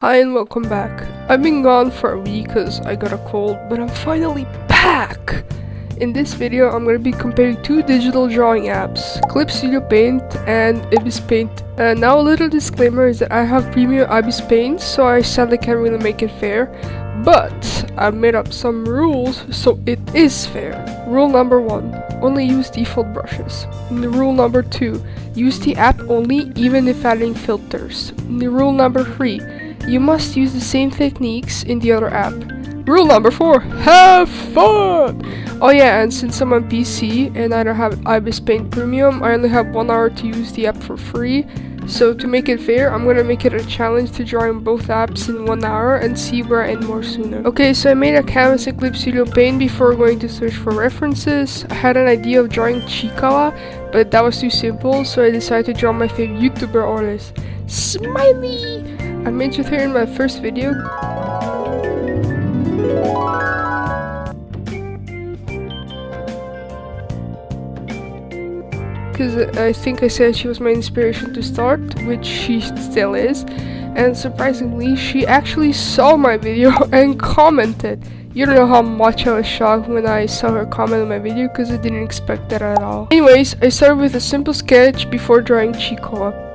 Hi and welcome back. I've been gone for a week because I got a cold, but I'm finally back! In this video, I'm going to be comparing two digital drawing apps, Clip Studio Paint and Ibis Paint. Now a little disclaimer is that I have premium Ibis Paint, so I sadly can't really make it fair, but I've made up some rules so it is fair. Rule number 1, only use default brushes. Rule number 2, use the app only even if adding filters. Rule number 3, you must use the same techniques in the other app. Rule number 4, have fun! Oh yeah, and since I'm on PC and I don't have Ibis Paint Premium, I only have 1 hour to use the app for free. So to make it fair, I'm gonna make it a challenge to draw in both apps in 1 hour and see where I end more sooner. Okay, so I made a canvas in Clip Studio Paint before going to search for references. I had an idea of drawing chiikawa, but that was too simple, so I decided to draw my favorite YouTuber artist, Smiley! I mentioned her in my first video. Because I think I said she was my inspiration to start, which she still is. And surprisingly, she actually saw my video and commented. You don't know how much I was shocked when I saw her comment on my video because I didn't expect that at all. Anyways, I started with a simple sketch before drawing chiikawa.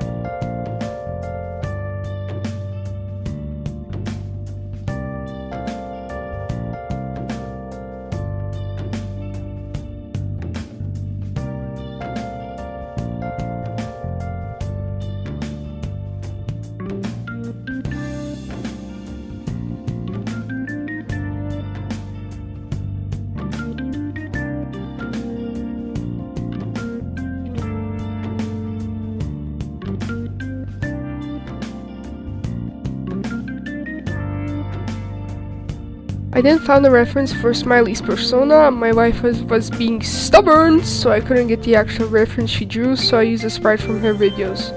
I then found a reference for Smiley's persona. My wife was being stubborn, so I couldn't get the actual reference she drew, so I used a sprite from her videos.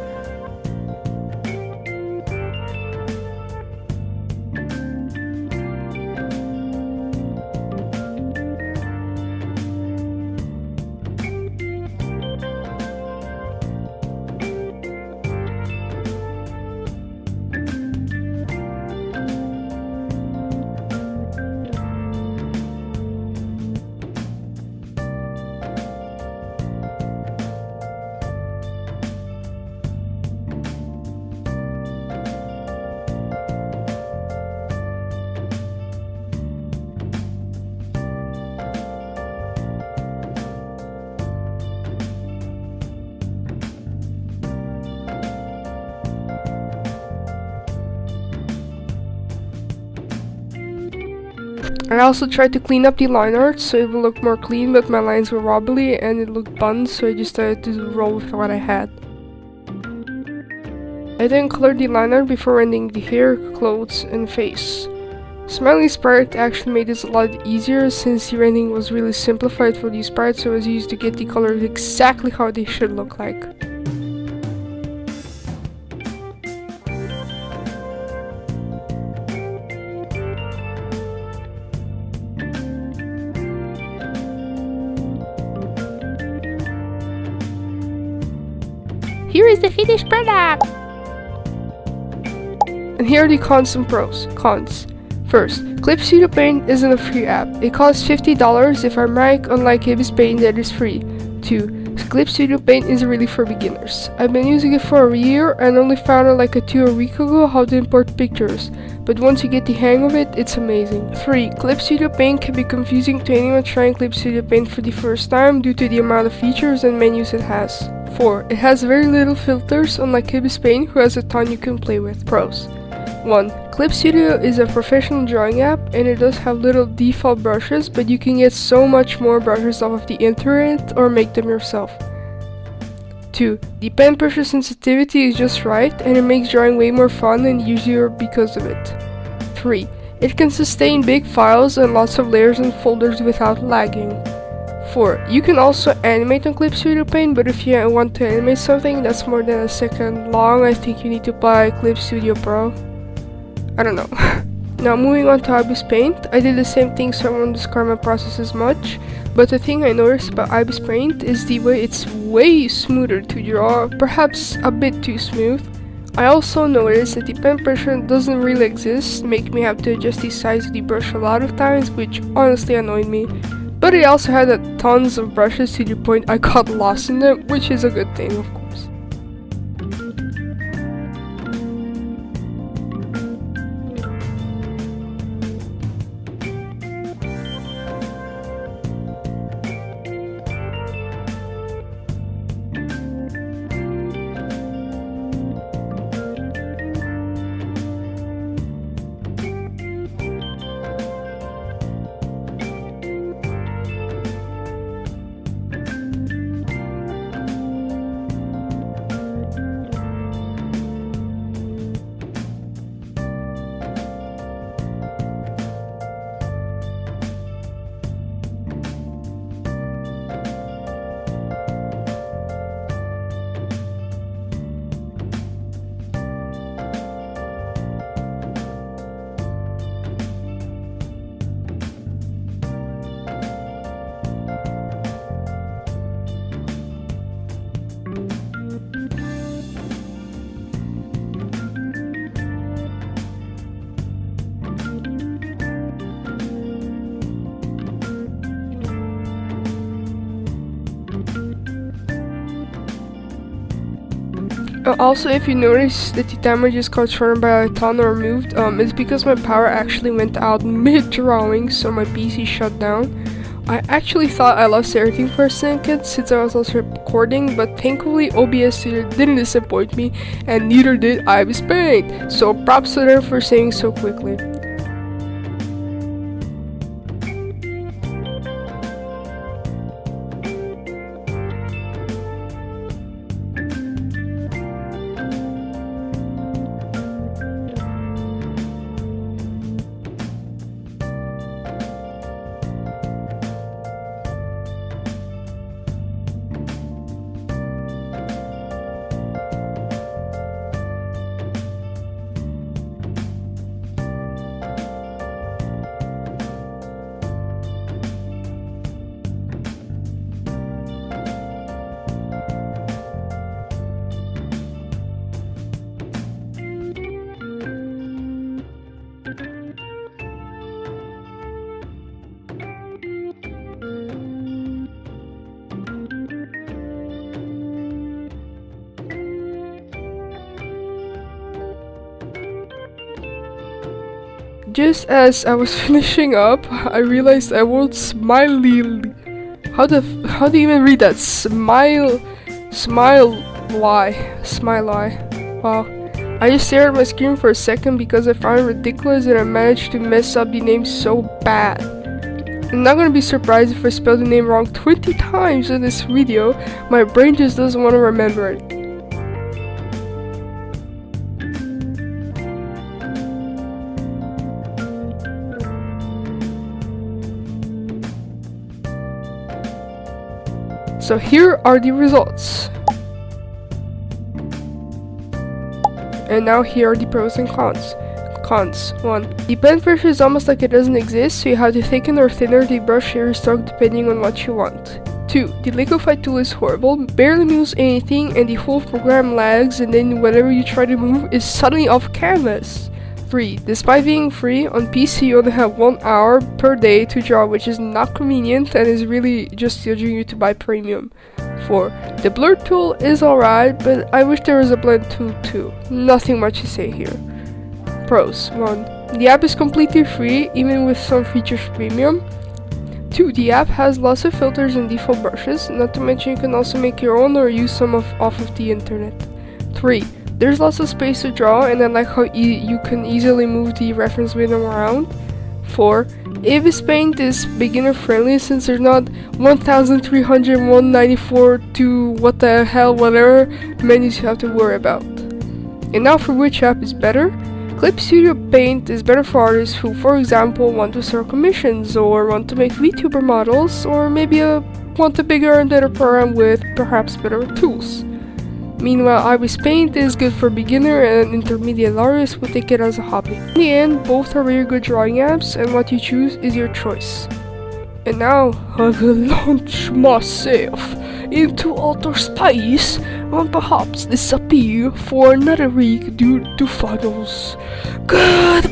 I also tried to clean up the line art so it would look more clean, but my lines were wobbly and it looked bunned, so I just decided to roll with what I had. I then colored the line art before rendering the hair, clothes, and face. Smiley sprite actually made this a lot easier since the rendering was really simplified for these sprites, so it was used to get the colors exactly how they should look like. Here is the finished product! And here are the cons and pros. Cons. First, Clip Studio Paint isn't a free app. It costs $50 if I'm right, unlike Ibis Paint that is free. 2. Clip Studio Paint isn't really for beginners. I've been using it for a year and only found out like a week ago how to import pictures, but once you get the hang of it, it's amazing. 3. Clip Studio Paint can be confusing to anyone trying Clip Studio Paint for the first time due to the amount of features and menus it has. 4. It has very little filters, unlike Ibis Paint, who has a ton you can play with. Pros. 1. Clip Studio is a professional drawing app and it does have little default brushes, but you can get so much more brushes off of the internet or make them yourself. 2. The pen pressure sensitivity is just right and it makes drawing way more fun and easier because of it. 3. It can sustain big files and lots of layers and folders without lagging. 4. You can also animate on Clip Studio Paint, but if you want to animate something that's more than a second long, I think you need to buy Clip Studio Pro. I don't know. Now moving on to Ibis Paint, I did the same thing so I won't describe my process as much, but the thing I noticed about Ibis Paint is the way it's way smoother to draw, perhaps a bit too smooth. I also noticed that the pen pressure doesn't really exist, make me have to adjust the size of the brush a lot of times, which honestly annoyed me. But it also had tons of brushes to the point I got lost in them, which is a good thing, of course. Also, if you notice that the timer just got shortened by a ton or moved, it's because my power actually went out mid-drawing, so my PC shut down. I actually thought I lost everything for a second since I was also recording, but thankfully OBS didn't disappoint me, and neither did Ibis Paint, so props to them for saving so quickly. Just as I was finishing up, I realized I wrote smiley. How do you even read that? Smile lie. Wow. I just stared at my screen for a second because I found it ridiculous that I managed to mess up the name so bad. I'm not gonna be surprised if I spell the name wrong 20 times in this video. My brain just doesn't want to remember it. So here are the results. And now here are the pros and cons. Cons. 1. The pen pressure is almost like it doesn't exist, so you have to thicken or thinner the brush hair stroke depending on what you want. 2. The liquify tool is horrible, barely moves anything, and the whole program lags, and then whatever you try to move is suddenly off canvas. 3. Despite being free, on PC you only have 1 hour per day to draw, which is not convenient and is really just urging you to buy premium. 4. The blur tool is alright, but I wish there was a blend tool too. Nothing much to say here. Pros. 1. The app is completely free, even with some features premium. 2. The app has lots of filters and default brushes, not to mention you can also make your own or use some off of the internet. 3. There's lots of space to draw, and I like how you can easily move the reference window around. 4. Ibis Paint is beginner friendly since there's not 1300, 194 to what the hell whatever menus you have to worry about. And now for which app is better? Clip Studio Paint is better for artists who, for example, want to start commissions or want to make VTuber models, or maybe want a bigger and better program with perhaps better tools. Meanwhile, Ibis Paint is good for beginner and intermediate artists who take it as a hobby. In the end, both are very good drawing apps, and what you choose is your choice. And now, I will launch myself into outer space or perhaps disappear for another week due to finals. Goodbye!